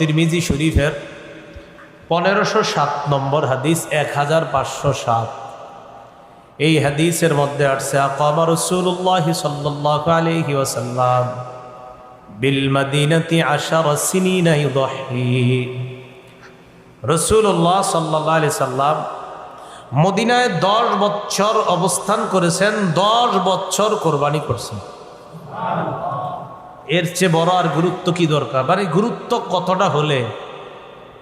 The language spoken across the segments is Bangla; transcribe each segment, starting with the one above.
তিরমিজি শরীফের 1507 নম্বর হাদিস, 1507। এই হাদিসের মধ্যে আসছে আকামা রাসূলুল্লাহ সাল্লাল্লাহু আলাইহি ওয়াসাল্লাম বিল মদিনাতি 10 সিনিনা ইউদহি। রাসূলুল্লাহ সাল্লাল্লাহু আলাইহি সাল্লাম মদিনায় 10 বছর অবস্থান করেছেন, 10 বছর কোরবানি করছেন। এর চেয়ে বড় আর গুরুত্ব কি দরকার? মানে গুরুত্ব কতটা হলে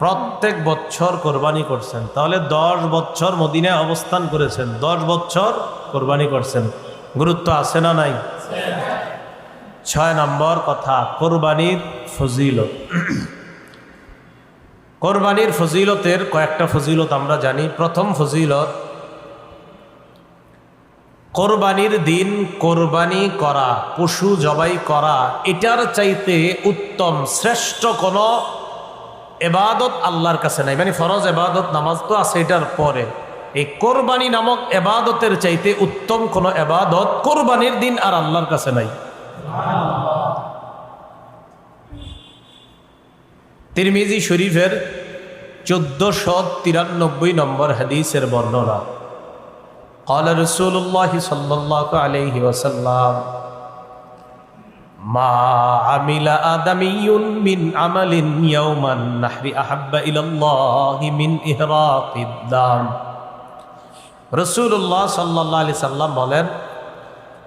প্রত্যেক বছর কোরবানি করছেন? তাহলে 10 বছর মদিনায় অবস্থান করেছেন, 10 বছর কোরবানি করছেন, গুরুত্ব আছে না নাই? 6 নম্বর কথা, কোরবানির ফজিলত। কোরবানির ফজিলতের কয়েকটা ফজিলত আমরা জানি। প্রথম ফজিলত, কোরবানির দিন কোরবানি করা, পশু জবাই করা, এটার চাইতে উত্তম শ্রেষ্ঠ কোনো এবাদত আল্লাহর কাছে নাই। মানে ফরজ এবাদত নামাজ তো আছে, এটার পরে এই কোরবানি নামক এবাদতের চাইতে উত্তম কোনো এবাদত কোরবানির দিন আর আল্লাহর কাছে নাই। তিরমিজি শরীফের 1493 নম্বর হাদিসের বর্ণনা, قال رسول الله صلى الله عليه وسلم ما عمل آدمي من عمل يوم النحر أحب إلى الله من إهراق الدم। রাসূলুল্লাহ সাল্লাল্লাহু আলাইহি সাল্লাম বলেন,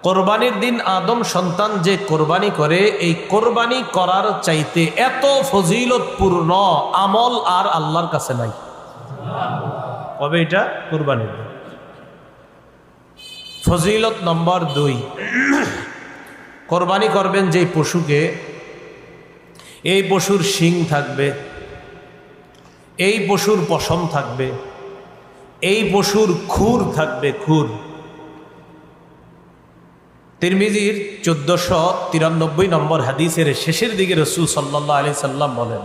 কোরবানির দিন আদম সন্তান যে কোরবানি করে, এই কোরবানি করার চাইতে এত ফজিলতপূর্ণ আমল আর আল্লাহর কাছে নাই। কবে এটা? কোরবানির দিন। ফজিলত নম্বর 2, কোরবানি করবেন যে পশুকে, এই পশুর শিং থাকবে, এই পশুর পশম থাকবে, এই পশুর খুর থাকবে, খুর। তিরমিজির 1493 নম্বর হাদিসের শেষের দিকে রাসূল সাল্লাল্লাহু আলাইহি সাল্লাম বলেন,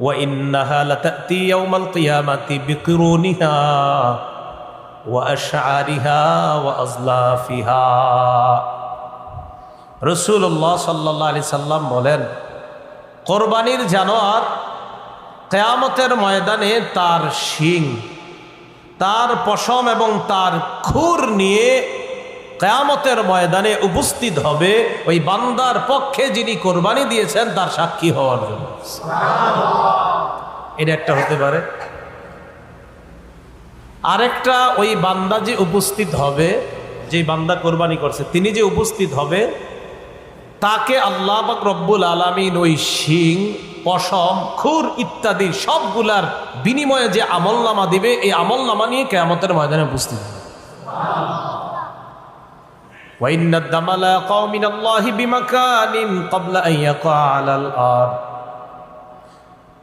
ওয়া ইন্নাহা লাতাতি ইয়াউমাল কিয়ামাতি বিকুরুনিহা ওয়া আশআরিহা ওয়া আজলাফিহা। রাসূলুল্লাহ সাল্লাল্লাহু আলাইহি সাল্লাম বলেন, কোরবানির জানোয়ার কিয়ামতের ময়দানে তার শিং, তার পশম এবং তার খুর নিয়ে কিয়ামতের ময়দানে উপস্থিত হবে ওই বান্দার পক্ষে যিনি কোরবানি দিয়েছেন তার সাক্ষী হওয়ার জন্য। এটা একটা হতে পারে। আরেকটা, ওই বান্দা যে উপস্থিত হবে, যে বান্দা কোরবানি করছে তিনি যে উপস্থিত হবে, তাকে আল্লাহ পাক রব্বুল আলামিন ওই শিং, পশম, খুর ইত্যাদি সবগুলার বিনিময়ে যে আমলনামা দিবে, এই আমলনামা নিয়ে কিয়ামতের ময়দানে উপস্থিত হবে। ওয়াইন্নাদ দামা লা ইয়াকাউ মিনাল্লাহি বিমাকানিন ক্বাবলা আন ইয়াকা আলাল আরদ।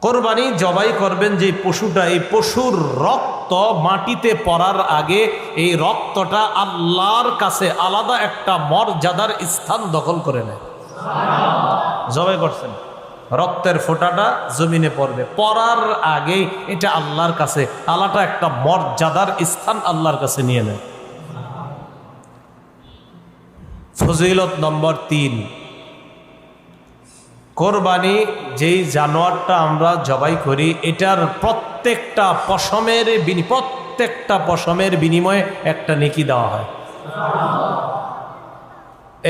কোরবানি জবাই করবেন যে পশুটা, এই পশুর রক্ত মাটিতে পড়ার আগে এই রক্তটা আল্লাহর কাছে আলাদা একটা মর্যাদার স্থান দখল করে নেয়। জবাই করছেন, রক্তের ফোঁটাটা জমিনে পড়বে, পড়ার আগে এটা আল্লাহর কাছে আলাদা একটা মর্যাদার স্থান আল্লাহর কাছে নিয়ে নেয়। ফজিলত নম্বর 3, কোরবানি যেই জানোয়ারটা আমরা জবাই করি, এটার প্রত্যেকটা পশমের বিনিময়ে একটা নেকি দেওয়া হয়।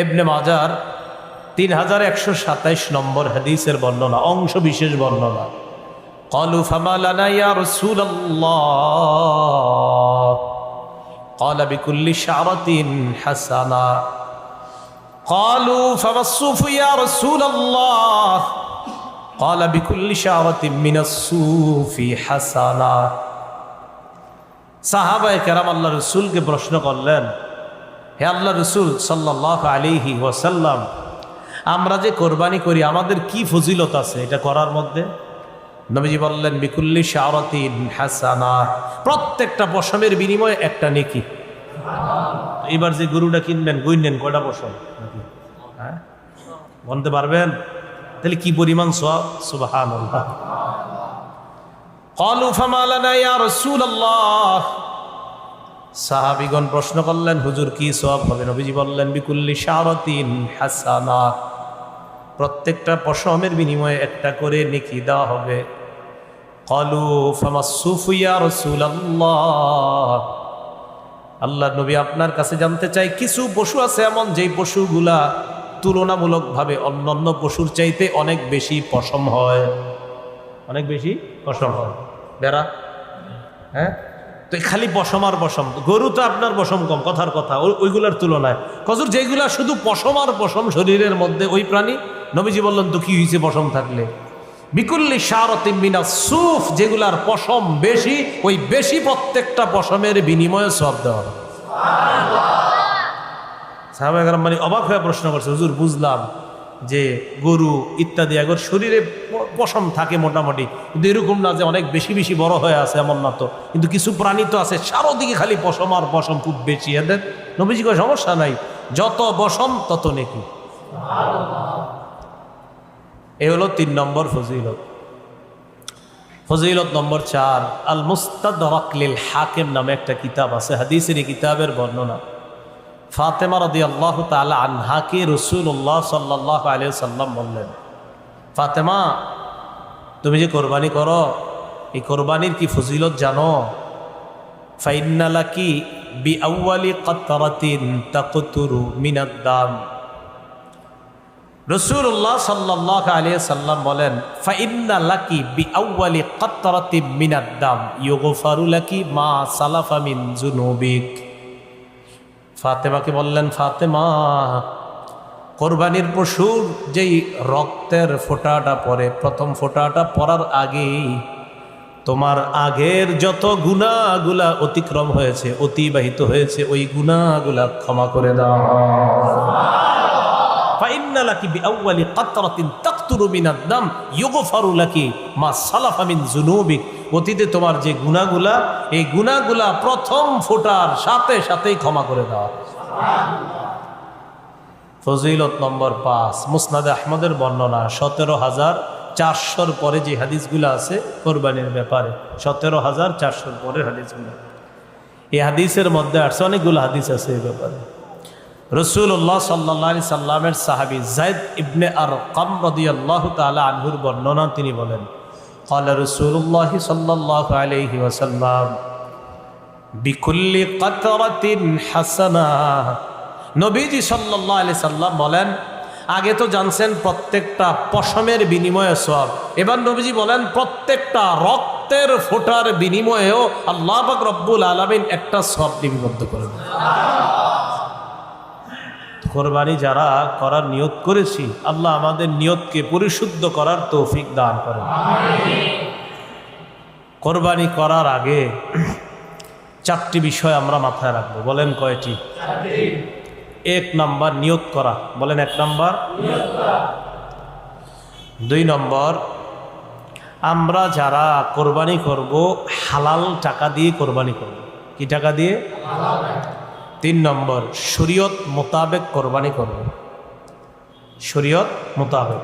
ইবনে মাজার 3127 নম্বর হাদিসের বর্ণনা, অংশ বিশেষ বর্ণনা। ক্বালু ফামা লানা ইয়া রাসূলুল্লাহ ক্বালা বিকুল্লি শারাতিন হাসানা। قالوا فما الصوف يا رسول الله قال بكل شعرة من الصوف حسنة। সাহাবায়ে কেরাম আল্লাহ রাসূলকে প্রশ্ন করলেন, হে আল্লাহ রাসূল সাল্লাল্লাহু আলাইহি ওয়াসাল্লাম, আমরা যে কোরবানি করি আমাদের কি ফজিলত আছে এটা করার মধ্যে? নবীজি বললেন, বিকুল্লি শারাতিন হাসানা, প্রত্যেকটা পশমের বিনিময়ে একটা নেকি। এবার যে গরুটা কিনবেন, গুনলেন কয়টা পশম? হ্যাঁ, বলতে পারবেন? তাহলে কি পরিমাণ সওয়াব! সুবহানাল্লাহ। ক্বালু ফামা লানা ইয়া রাসূলুল্লাহ, সাহাবীগণ প্রশ্ন করলেন, হুজুর কি সওয়াব হবে? নবীজি বললেন, বিকুল্লি শারাতিন হাসানা, প্রত্যেকটা পশমের বিনিময়ে একটা করে নেকি দেওয়া হবে। ক্বালু ফামাসসুফু ইয়া রাসূলুল্লাহ, আল্লাহর নবী আপনার কাছে জানতে চাই, কিছু পশু আছে এমন যেই পশুগুলা তুলনামূলকভাবে অন্যান্য পশুর চাইতে অনেক বেশি পশম হয়, অনেক বেশি পশম হয়। বেড়া, হ্যাঁ, তো খালি পশম আর পশম। গরু তো আপনার পশম কম, কথার কথা, ওইগুলার তুলনায়। কজুর যেগুলা শুধু পশম আর পশম শরীরের মধ্যে, ওই প্রাণী নবীজি বললেন তো কি হয়েছে পশম থাকলে, বিকুল্লি শারাতিন মিনাস সুফ, যেগুলার পশম বেশি, ওই বেশি প্রত্যেকটা পশমের বিনিময়ে সওয়াব দেওয়া হবে। সাহাবায়ে কেরাম মানে অবাক হয়ে প্রশ্ন করছে, হুজুর বুঝলাম যে গরু ইত্যাদি এগোর শরীরে পশম থাকে মোটামুটি, কিন্তু এরকম না যে অনেক বেশি বেশি বড় হয়ে আছে, এমন না তো। কিন্তু কিছু প্রাণী তো আছে চারোদিকে খালি পশম আর পশম, খুব বেশি। এদের নবীজি কোনো সমস্যা নাই, যত পশম তত নেকি। এ হলো 3 নম্বর ফজিলত। ফজিলত নম্বর 4, আল মুস্তাদরাক লিল হাকিম নামে একটা কিতাব আছে, হাদিসের এই কিতাবের বর্ণনা। ফাতেমা রাদিয়াল্লাহু তাআলা আনহাকে রাসূলুল্লাহ সাল্লাল্লাহু আলাইহি ওয়াসাল্লাম বললেন, ফাতেমা তুমি যে কোরবানি করো, এই কোরবানির কি ফজিলত জানো? ফাইন্না লাকি বিআউয়ালি কাতরাতিন তাকতুরু মিনাদ দাম। রাসূলুল্লাহ সাল্লাল্লাহু আলাইহি ওয়াসাল্লাম বলেন, ফাইন্না লাকি বিআউয়ালি কাতরাতিন মিনাদ দাম ইউগফারু লাকি মা সালাফা মিন যুনুবিক। ফাতেমাকে বললেন, ফাতেমা কোরবানির পশুর যেই রক্তের ফোঁটাটা পড়ে, প্রথম ফোঁটাটা পড়ার আগেই তোমার আগের যত গুনাহগুলা অতিক্রম হয়েছে, অতিবাহিত হয়েছে, ওই গুনাহগুলা ক্ষমা করে দাও। ফাইন্না লাকি বিআউয়ালি কাতরাতিন তাকতুরু মিনাদ দাম ইউগফারু লাকি মা সালাফা মিন যুনুবিক। অতীতে তোমার যে গুনাহগুলা, এই গুনাহগুলা প্রথম ফোঁটার সাথে সাথেই ক্ষমা করে দেওয়া। ফজিলত নম্বর 5, মুসনাদে আহমদের বর্ণনা, 17,400 পরে যে হাদিসগুলো আছে কোরবানির ব্যাপারে, 17,400 পরের হাদিসগুলো। এই হাদিসের মধ্যে আসছে অনেকগুলো হাদিস আছে এই ব্যাপারে। রাসূলুল্লাহ সাল্লাল্লাহু আলাইহি সাল্লামের সাহাবী যায়েদ ইবনে আরকাম রাদিয়াল্লাহু তাআলা আনহুর বর্ণনা, তিনি বলেন, ক্বালা রাসূলুল্লাহ সাল্লাল্লাহু আলাইহি ওয়াসাল্লাম বিকুল্লি কাতরাতিন হাসানাহ। নবীজি সাল্লাল্লাহু আলাইহি সাল্লাম বলেন, আগে তো জানছেন প্রত্যেকটা পশমের বিনিময়ে সওয়াব, এবার নবীজি বলেন প্রত্যেকটা রক্তের ফোঁটার বিনিময়েও আল্লাহ পাক রব্বুল আলামিন একটা সওয়াব লিপিবদ্ধ করে দেন। কোরবানি যারা করার নিয়ত করেছি, আল্লাহ আমাদের নিয়তকে পরিশুদ্ধ করার তৌফিক দান করেন। কোরবানি করার আগে 4টি বিষয় আমরা মাথায় রাখবো। বলেন কয়টি? 1 নম্বর নিয়ত করা। বলেন 1 নম্বর। 2 নম্বর, আমরা যারা কোরবানি করব হালাল টাকা দিয়ে কোরবানি করব। কি টাকা দিয়ে? 3 নম্বর, শরীয়ত মোতাবেক কোরবানি করব। শরীয়ত মোতাবেক,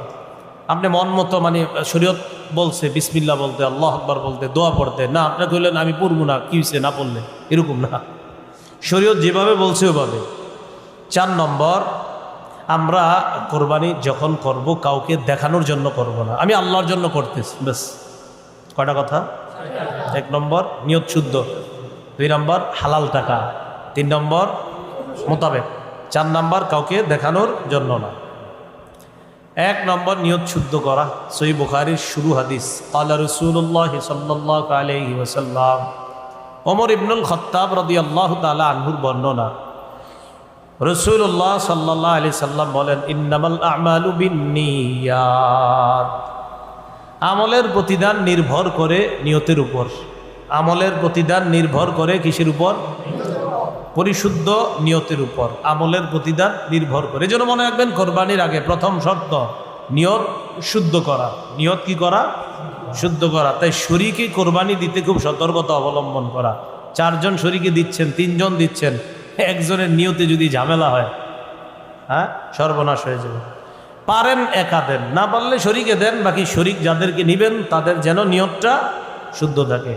আপনি মন মতো, মানে শরীয়ত বলছে বিসমিল্লাহ বলতে, আল্লাহু আকবার বলতে, দোয়া পড়তে, না আপনি কইলেন আমি পড়বো না, কি হয়েছে না পড়লে, এরকম না, শরীয়ত যেভাবে বলছে ওভাবে। 4 নম্বর, আমরা কোরবানি যখন করব কাউকে দেখানোর জন্য করব না, আমি আল্লাহর জন্য করতেছি, ব্যাস। কয়টা কথা? 1 নম্বর নিয়ত শুদ্ধ, 2 নম্বর হালাল টাকা, 3 নম্বর মোতাবেক, 4 নম্বর কাউকে দেখানোর জন্য না। 1 নম্বর নিয়ত শুদ্ধ করা। সহিহ বুখারীর শুরু হাদিস, ক্বালা রাসূলুল্লাহ সাল্লাল্লাহু আলাইহি ওয়াসাল্লাম, ওমর ইবনুল খাত্তাব রাদিয়াল্লাহু তাআলা আনহুর বর্ণনা, রাসূলুল্লাহ সাল্লাল্লাহু আলাইহি সাল্লাম বলেন, ইন্নামাল আ'মালু বিন্নিয়াত। আমলের প্রতিদান নির্ভর করে নিয়তের উপর। আমলের প্রতিদান নির্ভর করে কিসের উপর? পরিশুদ্ধ নিয়তের উপর আমলের প্রতিদান নির্ভর করে। এজন্য মনে রাখবেন, কোরবানির আগে প্রথম শর্ত নিয়ত শুদ্ধ করা। নিয়ত কি করা? শুদ্ধ করা। তাই শরীকে কোরবানি দিতে খুব সতর্কতা অবলম্বন করা। 4 জন শরীকে দিচ্ছেন, 3 জন দিচ্ছেন, একজনের নিয়তে যদি ঝামেলা হয়, হ্যাঁ, সর্বনাশ হয়ে যাবে। পারেন একা দেন, না পারলে শরীকে দেন, বাকি শরীক যাদেরকে নিবেন তাদের যেন নিয়তটা শুদ্ধ থাকে।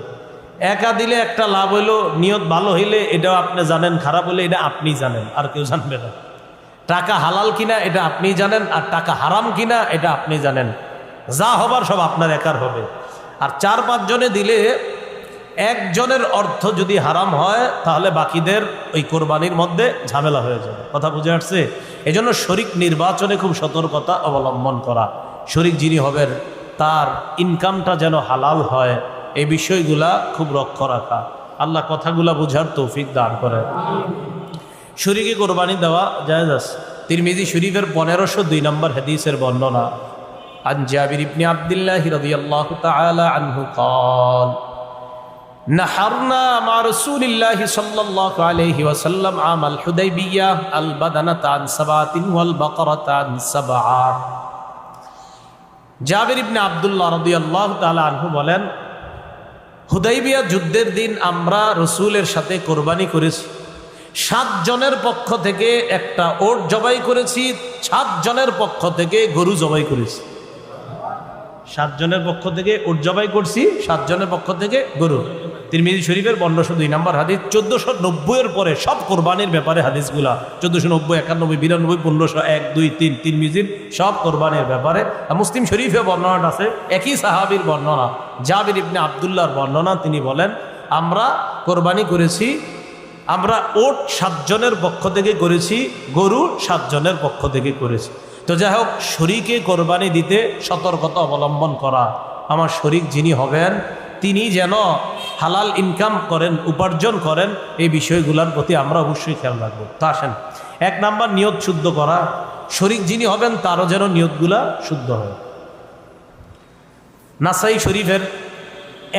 একা দিলে একটা লাভ হইলো, নিয়ত ভালো হইলে এটাও আপনি জানেন, খারাপ হলে এটা আপনি জানেন, আর কেউ জানবে না। টাকা হালাল কিনা এটা আপনি জানেন, আর টাকা হারাম কিনা এটা আপনি জানেন। যা হবার সব আপনার একার হবে। আর 4-5 জনে দিলে একজনের অর্থ যদি হারাম হয় তাহলে বাকিদের ওই কোরবানির মধ্যে ঝামেলা হয়ে যাবে। কথা বুঝে আসছে? এজন্য শরিক নির্বাচনে খুব সতর্কতা অবলম্বন করা। শরিক যিনি হবেন তার ইনকামটা যেন হালাল হয়, এই বিষয়গুলা খুব লক্ষ্য রাখা। আল্লাহ কথাগুলা বুঝার তৌফিক দান করে। শরিকে কোরবানি দেওয়া জায়েজ আছে। তিরমিজি শরীফের 1502 নম্বর হাদিসের বর্ণনা। আন জাবির ইবনে আব্দুল্লাহ রাদিয়াল্লাহু তাআলা আনহু قال نحرنا مع رسول الله صلى الله عليه وسلم عام الحديبية البدنة عن 7 والبقرة عن 7। জাবির ইবনে আব্দুল্লাহ রাদিয়াল্লাহু তাআলা আনহু বলেন, হুদাইবিয়া যুদ্ধের দিন আমরা রাসূলের সাথে কোরবানি করেছি। 7 জনের পক্ষ থেকে একটা ওট জবাই করেছি, 7 জনের পক্ষ থেকে গরু জবাই করেছি। 7 জনের পক্ষ থেকে উট জবাই করছি, 7 জনের পক্ষ থেকে গরু। তিরমিজি শরীফের 1502 নম্বর হাদিস। 1490 এর পরে সব কোরবানির ব্যাপারে হাদিসগুলা 1490, 91, 92, 1500, 1, 2, 3 তিরমিজির সব কোরবানির ব্যাপারে। মুসলিম শরীফে বর্ণনা আছে, একই সাহাবীর বর্ণনা, জাবির ইবনে আব্দুল্লাহর বর্ণনা। তিনি বলেন, আমরা কোরবানি করেছি, আমরা ওট 7 জনের পক্ষ থেকে করেছি, গরু 7 জনের পক্ষ থেকে করেছি। তো যাই হোক, শরীকে কোরবানি দিতে সতর্কতা অবলম্বন করা। আমার শরীক যিনি হবেন তিনি যেন হালাল ইনকাম করেন, উপার্জন করেন, এই বিষয়গুলোর প্রতি আমরা অবশ্যই খেয়াল রাখবো। তা আসেন, 1 নাম্বার নিয়ত শুদ্ধ করা। শরীক যিনি হবেন তারও যেন নিয়তগুলা শুদ্ধ হয়। নাসাই শরীফের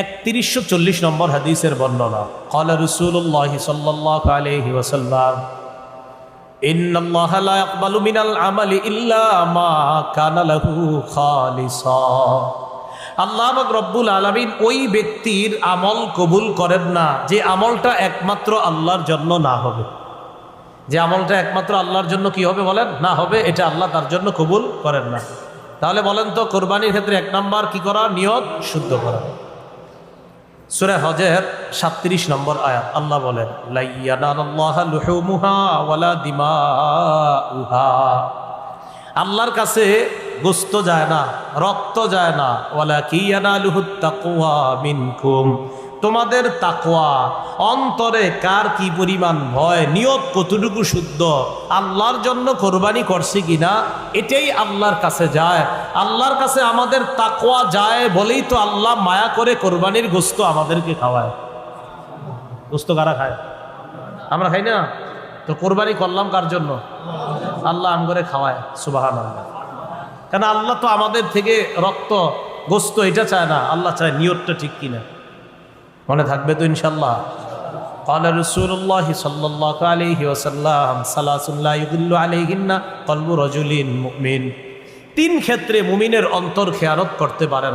3140 নম্বর হাদিসের বর্ণনা। ক্বালা রাসূলুল্লাহ সাল্লাল্লাহু আলাইহি ওয়াসাল্লাম, ইন্নাল্লাহা লা ইয়াকবালু মিনাল আমালি ইল্লা মা কানা লাহু খালিসা। আল্লাহ রব্বুল আলামিন ওই ব্যক্তির আমল কবুল করেন না যে আমলটা একমাত্র আল্লাহর জন্য না হবে। যে আমলটা একমাত্র আল্লাহর জন্য কি হবে বলেন? না হবে, এটা আল্লাহ তার জন্য কবুল করেন না। তাহলে বলেন তো, কোরবানির ক্ষেত্রে 1 নাম্বার কি করা? নিয়ত শুদ্ধ করা। সূরা হজের 37 নম্বর আয়াত, আল্লাহ বলেন, লা ইয়ানালুল্লাহা লুহুমুহা ওয়ালা দিমাউহা। আল্লাহর কাছে গোশত যায় না, রক্ত যায় না। ওয়ালাকিন ইয়ানালুহুত তাকওয়া মিনকুম। তোমাদের তাকওয়া, অন্তরে কার কি পরিমাণ ভয়, নিয়ত কতটুকু শুদ্ধ, আল্লাহর জন্য কোরবানি করছি কিনা, এটাই আল্লাহর কাছে যায়। আল্লাহর কাছে আমাদের তাকওয়া যায় বলেই তো আল্লাহ মায়া করে কোরবানির গোশত আমাদেরকে খাওয়ায়। গোশত কারা খায়? আমরা খাই না। তো কোরবানি করলাম কার জন্য? আল্লাহ আমগরে খাওয়ায়। সুবহানাল্লাহ। কেন? আল্লাহ তো আমাদের থেকে রক্ত, গোশত এটা চায় না, আল্লাহ চায় নিয়তটা ঠিক কিনা। মনে থাকবে তো ইনশাল্লাহ? ক্বালা রাসূলুল্লাহ সাল্লাল্লাহু আলাইহি ওয়াসাল্লাম, সালাসুন লা ইযিল্লু আলাইহিন্না কলবু রাজুলিন মুমিন। 3 ক্ষেত্রে মুমিনের অন্তর খেয়ানত করতে পারে না।